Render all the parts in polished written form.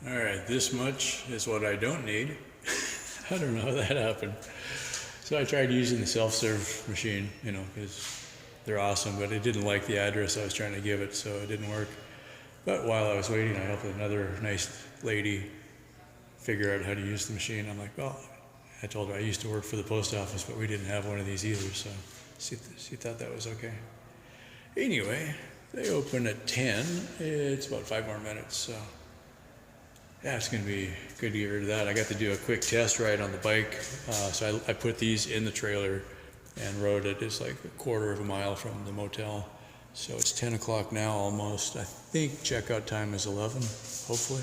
All right, this much is what I don't need. I don't know how that happened. So I tried using the self-serve machine, because they're awesome, but it didn't like the address I was trying to give it, so it didn't work. But while I was waiting, I helped another nice lady figure out how to use the machine. I'm like, well, I told her I used to work for the post office, but we didn't have one of these either, so she thought that was okay. Anyway, they open at 10. It's about 5 more minutes, so yeah, it's going to be good to get rid of that. I got to do a quick test ride on the bike, so I put these in the trailer and rode it. It's like a quarter of a mile from the motel. So it's 10 o'clock now almost. I think checkout time is 11, hopefully.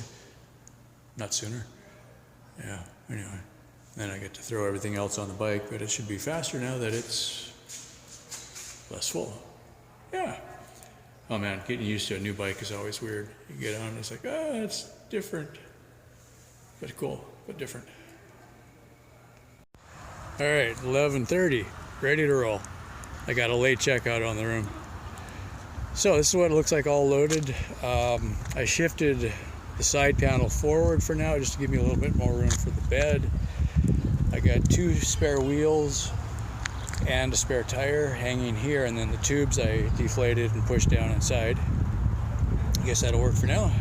Not sooner. Yeah, anyway. Then I get to throw everything else on the bike, but it should be faster now that it's less full. Yeah. Oh man, getting used to a new bike is always weird. You get on, it's like, it's different. But cool, but different. All right, 11:30, ready to roll. I got a late checkout on the room. So this is what it looks like all loaded. I shifted the side panel forward for now just to give me a little bit more room for the bed. I got 2 spare wheels and a spare tire hanging here, and then the tubes I deflated and pushed down inside. I guess that'll work for now.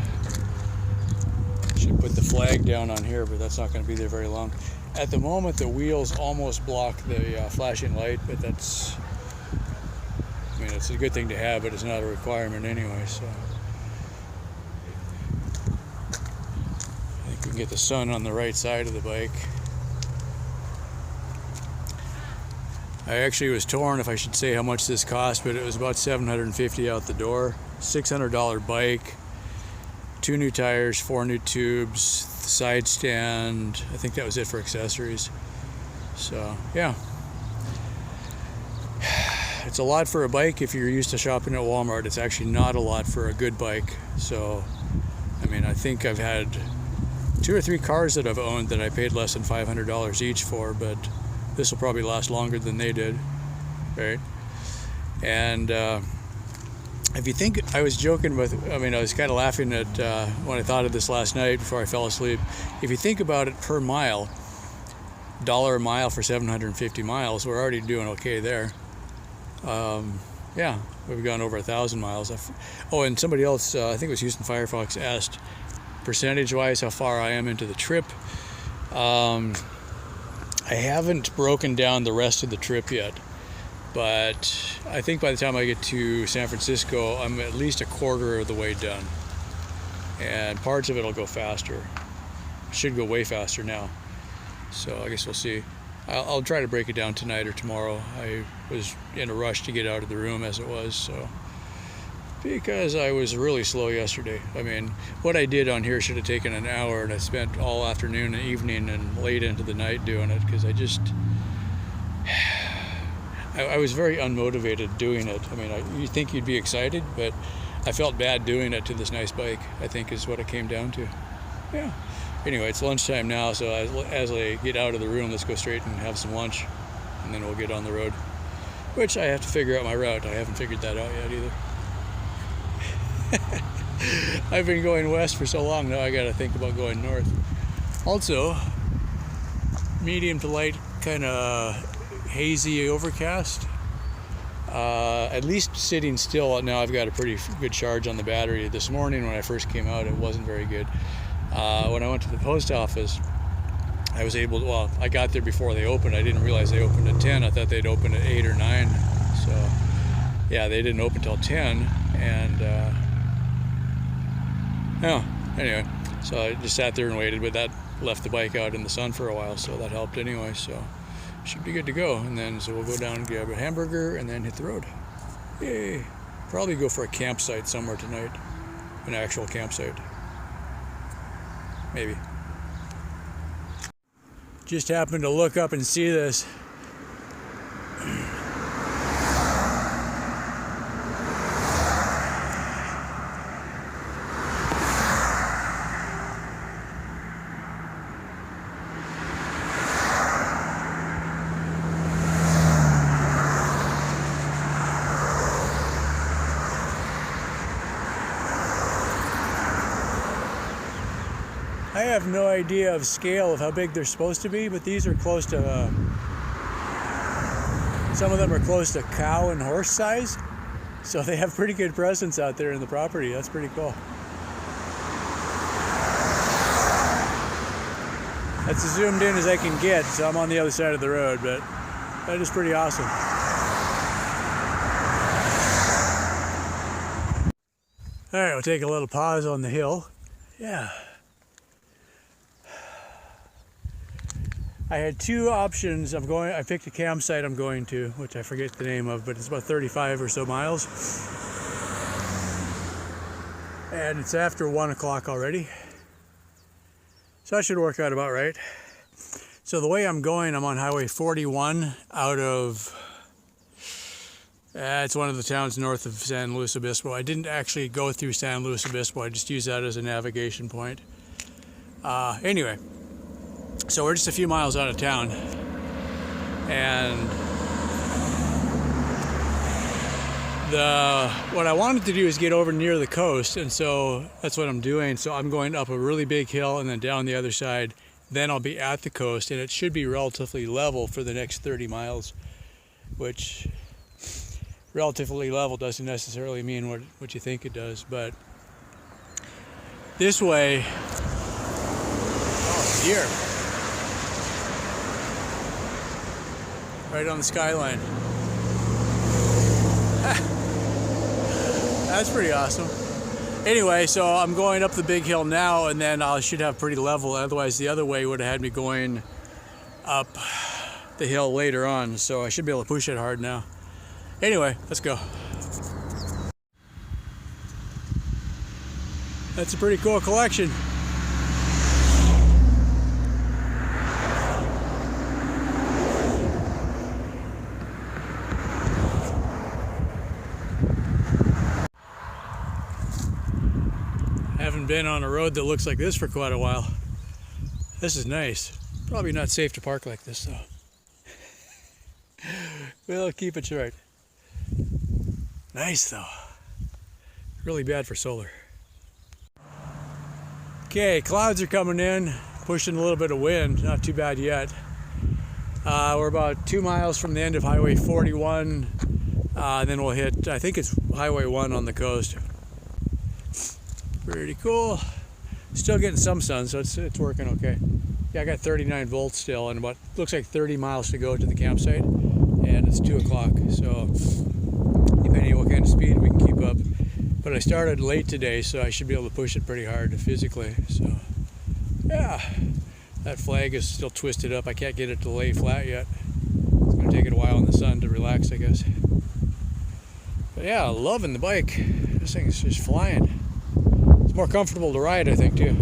Should put the flag down on here, but that's not going to be there very long. At the moment, the wheels almost block the flashing light, but it's a good thing to have, but it's not a requirement anyway, so. I think we can get the sun on the right side of the bike. I actually was torn if I should say how much this cost, but it was about $750 out the door. $600 bike, 2 new tires, 4 new tubes, the side stand. I think that was it for accessories. So yeah, it's a lot for a bike if you're used to shopping at Walmart. It's actually not a lot for a good bike. So I think I've had 2 or 3 cars that I've owned that I paid less than $500 each for, but this will probably last longer than they did, right? And if you think, I was joking with, I was kind of laughing at when I thought of this last night before I fell asleep. If you think about it per mile, $1 a mile for 750 miles, we're already doing okay there. Yeah, we've gone over 1,000 miles. And somebody else, I think it was Houston Firefox, asked percentage-wise how far I am into the trip. I haven't broken down the rest of the trip yet, but I think by the time I get to San Francisco, I'm at least a quarter of the way done. And parts of it will go faster. Should go way faster now. So I guess we'll see. I'll try to break it down tonight or tomorrow. I was in a rush to get out of the room as it was, so. Because I was really slow yesterday. What I did on here should have taken an hour, and I spent all afternoon and evening and late into the night doing it, because I was very unmotivated doing it. You think you'd be excited, but I felt bad doing it to this nice bike, I think is what it came down to. Yeah. Anyway, it's lunchtime now, so as I get out of the room, let's go straight and have some lunch, and then we'll get on the road. Which I have to figure out my route. I haven't figured that out yet either. I've been going west for so long now, I gotta think about going north. Also, medium to light, kind of hazy overcast. At least sitting still now, I've got a pretty good charge on the battery. This morning when I first came out, it wasn't very good. When I went to the post office, I was able to, I got there before they opened. I didn't realize they opened at 10. I thought they'd open at 8 or 9. So yeah, they didn't open till 10. And anyway, so I just sat there and waited, but that left the bike out in the sun for a while, so that helped anyway. So should be good to go. And then so we'll go down and grab a hamburger and then hit the road. Yay. Probably go for a campsite somewhere tonight, an actual campsite. Maybe. Just happened to look up and see this. I have no idea of scale of how big they're supposed to be, but these are close to, some of them are close to cow and horse size. So they have pretty good presence out there in the property. That's pretty cool. That's as zoomed in as I can get, so I'm on the other side of the road, but that is pretty awesome. All right, we'll take a little pause on the hill. Yeah. I had two options. I picked a campsite I'm going to, which I forget the name of, but it's about 35 or so miles. And it's after 1 o'clock already. So that should work out about right. So the way I'm going, I'm on Highway 41 out of, it's one of the towns north of San Luis Obispo. I didn't actually go through San Luis Obispo. I just used that as a navigation point. Anyway, so we're just a few miles out of town. And what I wanted to do is get over near the coast, and so that's what I'm doing. So I'm going up a really big hill and then down the other side. Then I'll be at the coast, and it should be relatively level for the next 30 miles, which relatively level doesn't necessarily mean what you think it does. But this way, oh dear, right on the skyline. That's pretty awesome. Anyway, so I'm going up the big hill now, and then I should have pretty level. Otherwise, the other way would have had me going up the hill later on. So I should be able to push it hard now. Anyway, let's go. That's a pretty cool collection. Haven't been on a road that looks like this for quite a while. This is nice. Probably not safe to park like this though. We'll keep it short. Nice though. Really bad for solar. Okay, clouds are coming in, pushing a little bit of wind. Not too bad yet. We're about 2 miles from the end of Highway 41. Then we'll hit, I think it's Highway 1 on the coast. Pretty cool. Still getting some sun, so it's working okay. Yeah, I got 39 volts still, and about looks like 30 miles to go to the campsite, and it's 2 o'clock. So depending on what kind of speed we can keep up. But I started late today, so I should be able to push it pretty hard physically. So yeah, that flag is still twisted up. I can't get it to lay flat yet. It's gonna take it a while in the sun to relax, I guess. But yeah, loving the bike. This thing is just flying. It's more comfortable to ride, I think, too.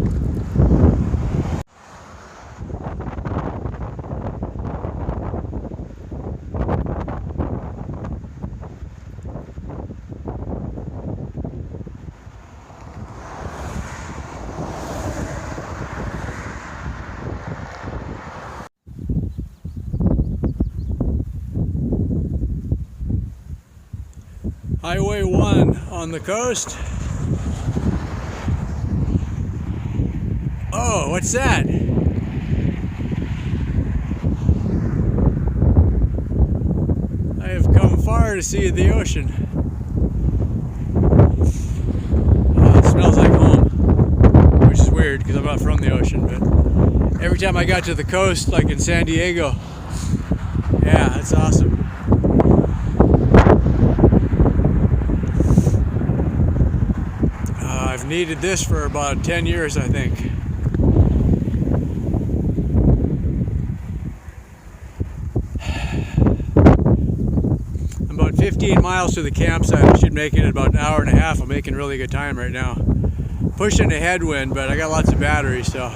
Highway 1 on the coast. Oh, what's that? I have come far to see the ocean. It smells like home, which is weird because I'm not from the ocean, but every time I got to the coast, like in San Diego, yeah, that's awesome. I've needed this for about 10 years, I think. I'm about 15 miles to the campsite. I should make it in about an hour and a half. I'm making really good time right now. Pushing a headwind, but I got lots of battery, so.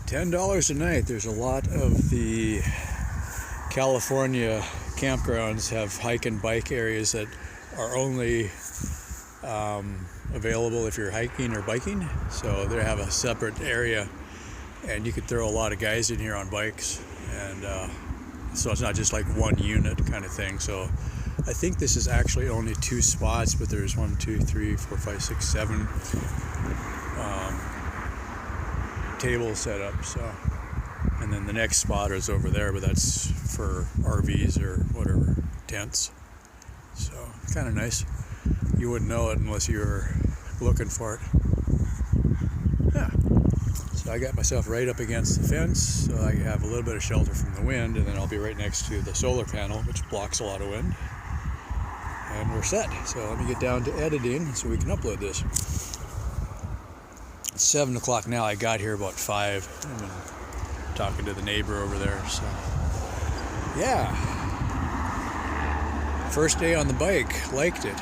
$10 a night. There's a lot of the California campgrounds have hike and bike areas that are only available if you're hiking or biking. So they have a separate area, and you could throw a lot of guys in here on bikes, and so it's not just like one unit kind of thing. So I think this is actually only 2 spots, but there's 1, 2, 3, 4, 5, 6, 7 tables set up. So, and then the next spot is over there, but that's for RVs or whatever, tents. So kind of nice. You wouldn't know it unless you were looking for it. Yeah. So I got myself right up against the fence, so I have a little bit of shelter from the wind, and then I'll be right next to the solar panel, which blocks a lot of wind. And we're set. So let me get down to editing so we can upload this. It's 7 o'clock now. I got here about 5. I've been talking to the neighbor over there. So yeah. First day on the bike. Liked it.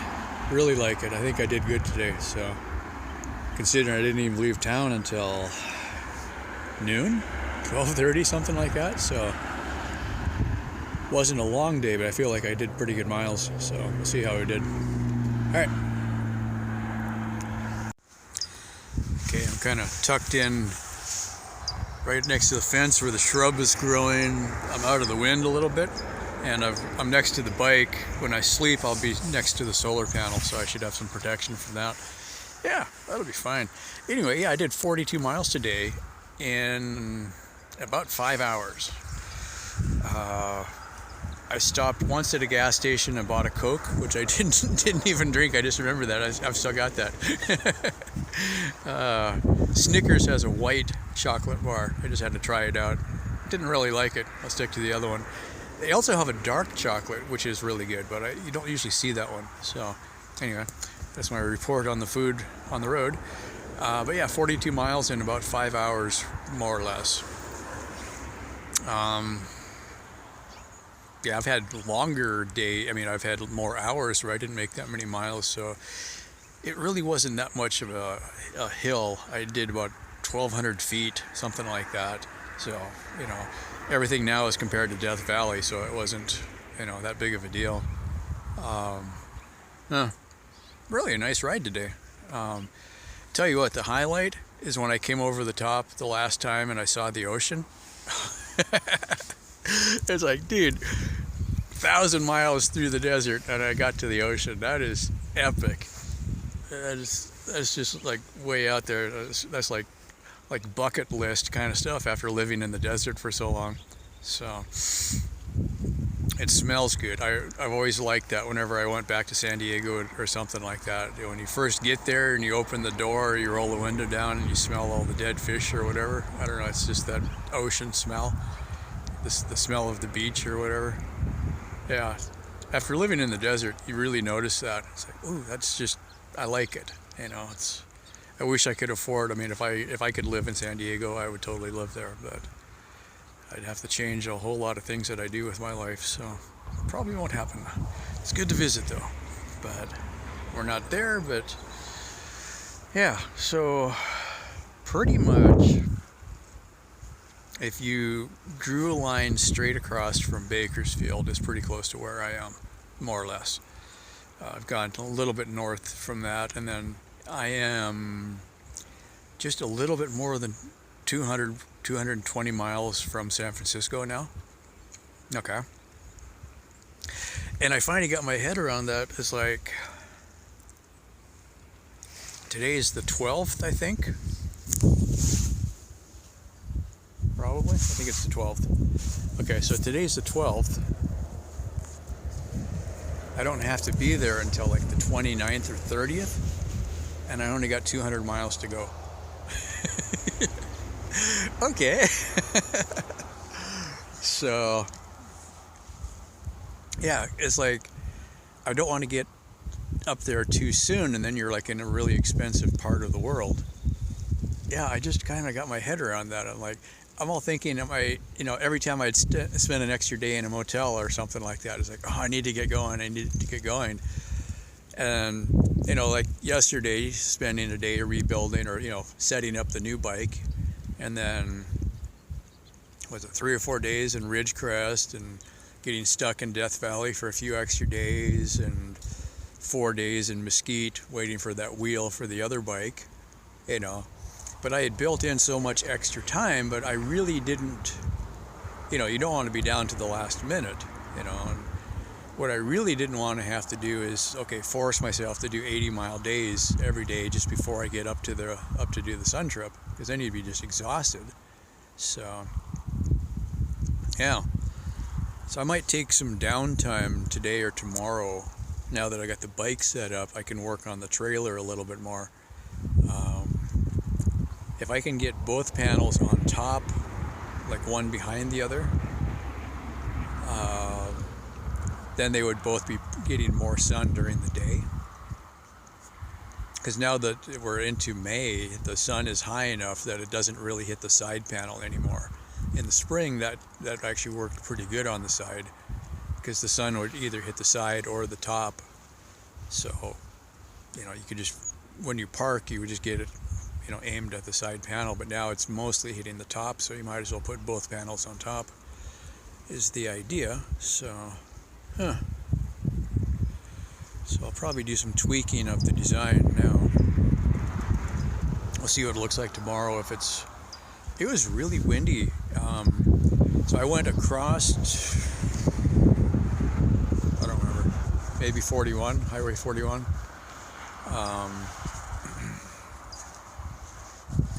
Really like it. I think I did good today. So considering I didn't even leave town until noon, 12:30, something like that. So wasn't a long day, but I feel like I did pretty good miles. So we'll see how I did. All right. Okay, I'm kind of tucked in right next to the fence where the shrub is growing. I'm out of the wind a little bit, and I'm next to the bike. When I sleep, I'll be next to the solar panel, so I should have some protection from that. Yeah, that'll be fine. Anyway, yeah, I did 42 miles today in about 5 hours. I stopped once at a gas station and bought a Coke, which I didn't even drink. I just remember that. I've still got that. Snickers has a white chocolate bar. I just had to try it out. Didn't really like it. I'll stick to the other one. They also have a dark chocolate, which is really good, but you don't usually see that one. So anyway, that's my report on the food on the road. But yeah, 42 miles in about 5 hours, more or less. Yeah, I've had longer day. I mean, I've had more hours where I didn't make that many miles, so it really wasn't that much of a hill. I did about 1,200 feet, something like that. So, you know, everything now is compared to Death Valley, so it wasn't, you know, that big of a deal. Really a nice ride today. Tell you what, the highlight is when I came over the top the last time and I saw the ocean. It's like, dude, 1,000 miles through the desert and I got to the ocean. That is epic. That's just like way out there. That's like bucket list kind of stuff after living in the desert for so long. So it smells good. I've always liked that whenever I went back to San Diego or something like that. When you first get there and you open the door, you roll the window down and you smell all the dead fish or whatever. I don't know, it's just that ocean smell. The smell of the beach or whatever. Yeah, after living in the desert, you really notice that. It's like, ooh, that's just, I like it. You know, I wish I could afford. I mean, if I could live in San Diego, I would totally live there. But I'd have to change a whole lot of things that I do with my life. So probably won't happen. It's good to visit though. But we're not there. But yeah, so pretty much. If you drew a line straight across from Bakersfield, it's pretty close to where I am, more or less. I've gone a little bit north from that, and then I am just a little bit more than 220 miles from San Francisco now. Okay. And I finally got my head around that. It's like, today is the 12th, I think. Probably. I think it's the 12th. Okay, so today's the 12th. I don't have to be there until like the 29th or 30th, and I only got 200 miles to go. Okay. So, yeah, it's like, I don't want to get up there too soon, and then you're like in a really expensive part of the world. Yeah, I just kind of got my head around that. I'm all thinking, every time I'd spend an extra day in a motel or something like that, it's like, oh, I need to get going. And, like yesterday, spending a day rebuilding or, setting up the new bike. And then was it 3 or 4 days in Ridgecrest and getting stuck in Death Valley for a few extra days, and 4 days in Mesquite waiting for that wheel for the other bike, you know. But I had built in so much extra time, but I really didn't, you know, you don't want to be down to the last minute, you know. And what I really didn't want to have to do is, okay, force myself to do 80-mile days every day just before I get up to do the sun trip, because then you'd be just exhausted. So, yeah. So I might take some downtime today or tomorrow. Now that I got the bike set up, I can work on the trailer a little bit more. If I can get both panels on top, like one behind the other, then they would both be getting more sun during the day. Because now that we're into May, the sun is high enough that it doesn't really hit the side panel anymore. In the spring, that actually worked pretty good on the side, because the sun would either hit the side or the top. So, you know, you could just, when you park, you would just get it, you know, aimed at the side panel. But now it's mostly hitting the top, so you might as well put both panels on top, is the idea. So, So I'll probably do some tweaking of the design now. We'll see what it looks like tomorrow. It was really windy. So I went across, I don't remember, maybe 41, Highway 41.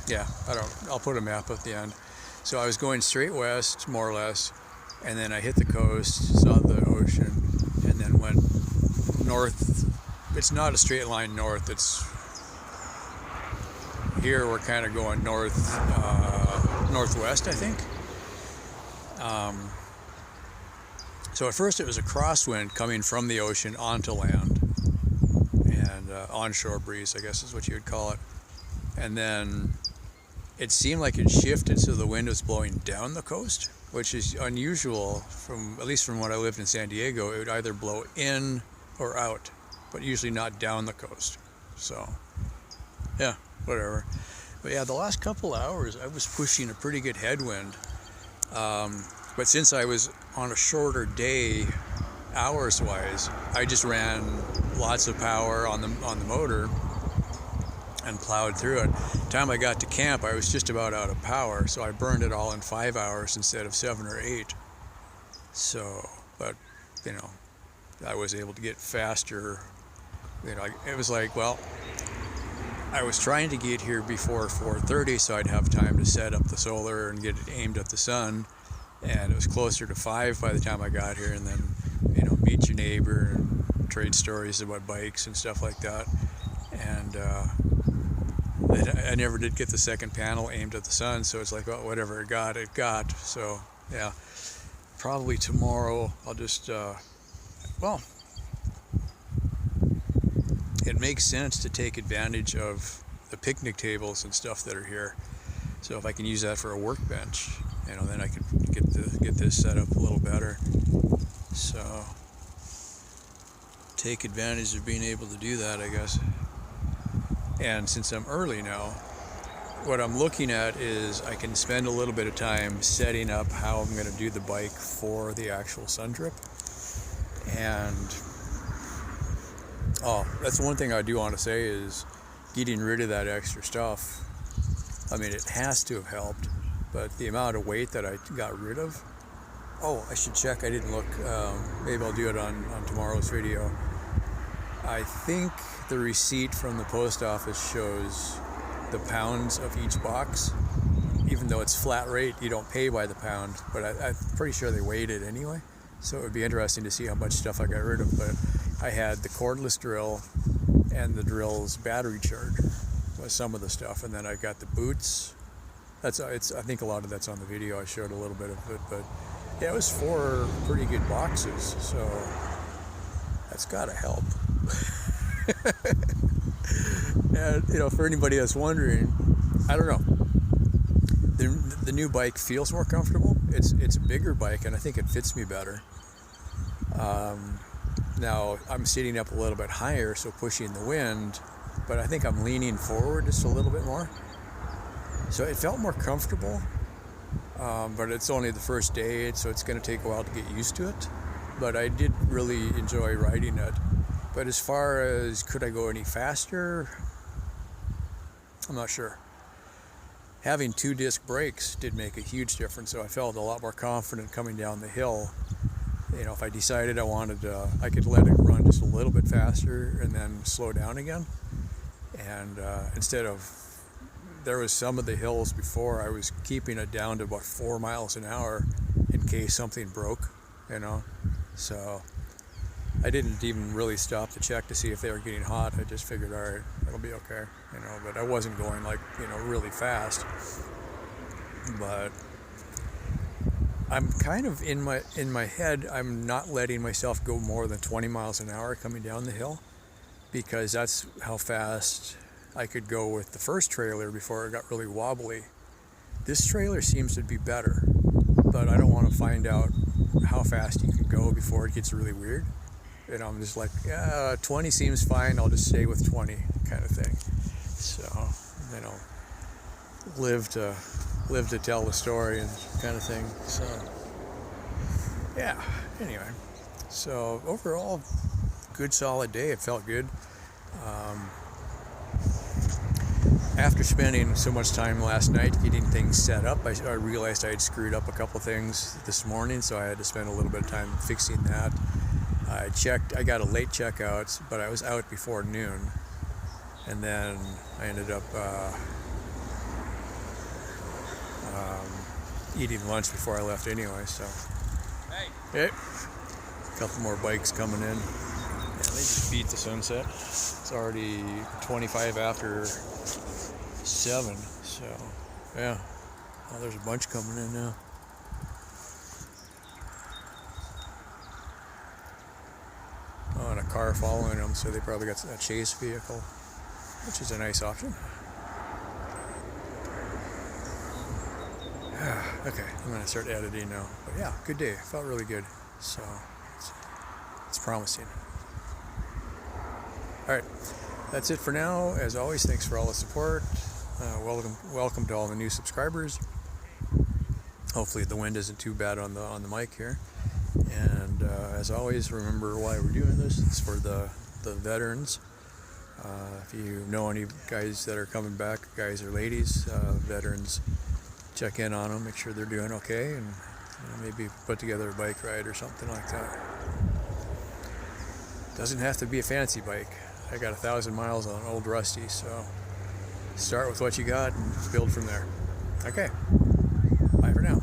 Yeah, I'll put a map at the end. So I was going straight west, more or less, and then I hit the coast, saw the ocean, and then went north. It's not a straight line north. It's here we're kind of going northwest, I think. So at first it was a crosswind coming from the ocean onto land, and onshore breeze, I guess is what you would call it. And then it seemed like it shifted, so the wind was blowing down the coast, which is unusual at least from when I lived in San Diego. It would either blow in or out, but usually not down the coast. So, yeah, whatever. But yeah, the last couple hours I was pushing a pretty good headwind. But since I was on a shorter day, hours-wise, I just ran lots of power on the motor and plowed through it. By the time I got to camp, I was just about out of power, so I burned it all in 5 hours instead of 7 or 8. So, but, you know, I was able to get faster. You know, it was like, well, I was trying to get here before 4:30 so I'd have time to set up the solar and get it aimed at the sun. And it was closer to 5 by the time I got here, and then, you know, meet your neighbor and trade stories about bikes and stuff like that. And I never did get the second panel aimed at the sun, so it's like, well, whatever it got. So, yeah, probably tomorrow I'll just, well, it makes sense to take advantage of the picnic tables and stuff that are here. So if I can use that for a workbench, you know, then I could get this set up a little better. So take advantage of being able to do that, I guess. And since I'm early now, what I'm looking at is I can spend a little bit of time setting up how I'm going to do the bike for the actual sun trip. And that's one thing I do want to say is getting rid of that extra stuff. I mean, it has to have helped, but the amount of weight that I got rid of. Oh, I should check. I didn't look. Maybe I'll do it on tomorrow's video. I think the receipt from the post office shows the pounds of each box. Even though it's flat rate, you don't pay by the pound, but I'm pretty sure they weighed it anyway. So it would be interesting to see how much stuff I got rid of. But I had the cordless drill and the drill's battery charger was some of the stuff, and then I got the boots. I think a lot of that's on the video. I showed a little bit of it, but yeah, it was 4 pretty good boxes, so that's gotta help. And, you know, for anybody that's wondering, I don't know. The new bike feels more comfortable. It's a bigger bike, and I think it fits me better. Now I'm sitting up a little bit higher, so pushing the wind, but I think I'm leaning forward just a little bit more. So it felt more comfortable, but it's only the first day, so it's going to take a while to get used to it. But I did really enjoy riding it. But as far as could I go any faster, I'm not sure. Having 2-disc brakes did make a huge difference, so I felt a lot more confident coming down the hill. You know, if I decided I wanted to, I could let it run just a little bit faster and then slow down again. And instead of, there was some of the hills before, I was keeping it down to about 4 miles an hour in case something broke, you know. So I didn't even really stop to check to see if they were getting hot. I just figured, all right, it'll be okay, you know. But I wasn't going like, you know, really fast. But I'm kind of in my head, I'm not letting myself go more than 20 miles an hour coming down the hill, because that's how fast I could go with the first trailer before it got really wobbly. This trailer seems to be better, but I don't want to find out how fast you can go before it gets really weird. And I'm just like, yeah, 20 seems fine, I'll just stay with 20 kind of thing. So, you know, live to tell the story and kind of thing. So, yeah, anyway. So overall, good solid day. It felt good. After spending so much time last night getting things set up, I realized I had screwed up a couple things this morning, so I had to spend a little bit of time fixing that. I got a late checkout, but I was out before noon, and then I ended up eating lunch before I left anyway, so. Hey. A couple more bikes coming in. Yeah, they just beat the sunset. It's already 25 after 7, so yeah. Oh, there's a bunch coming in now. Oh, and a car following them, so they probably got a chase vehicle, which is a nice option. Okay, I'm gonna start editing now. But yeah, good day. Felt really good, so it's promising. All right, that's it for now. As always, thanks for all the support. Welcome to all the new subscribers. Hopefully the wind isn't too bad on the mic here. And as always, remember why we're doing this. It's for the veterans. If you know any guys that are coming back, guys or ladies, veterans, check in on them, make sure they're doing okay, and maybe put together a bike ride or something like that. Doesn't have to be a fancy bike. I got 1,000 miles on an old Rusty, so start with what you got and build from there. Okay, bye for now.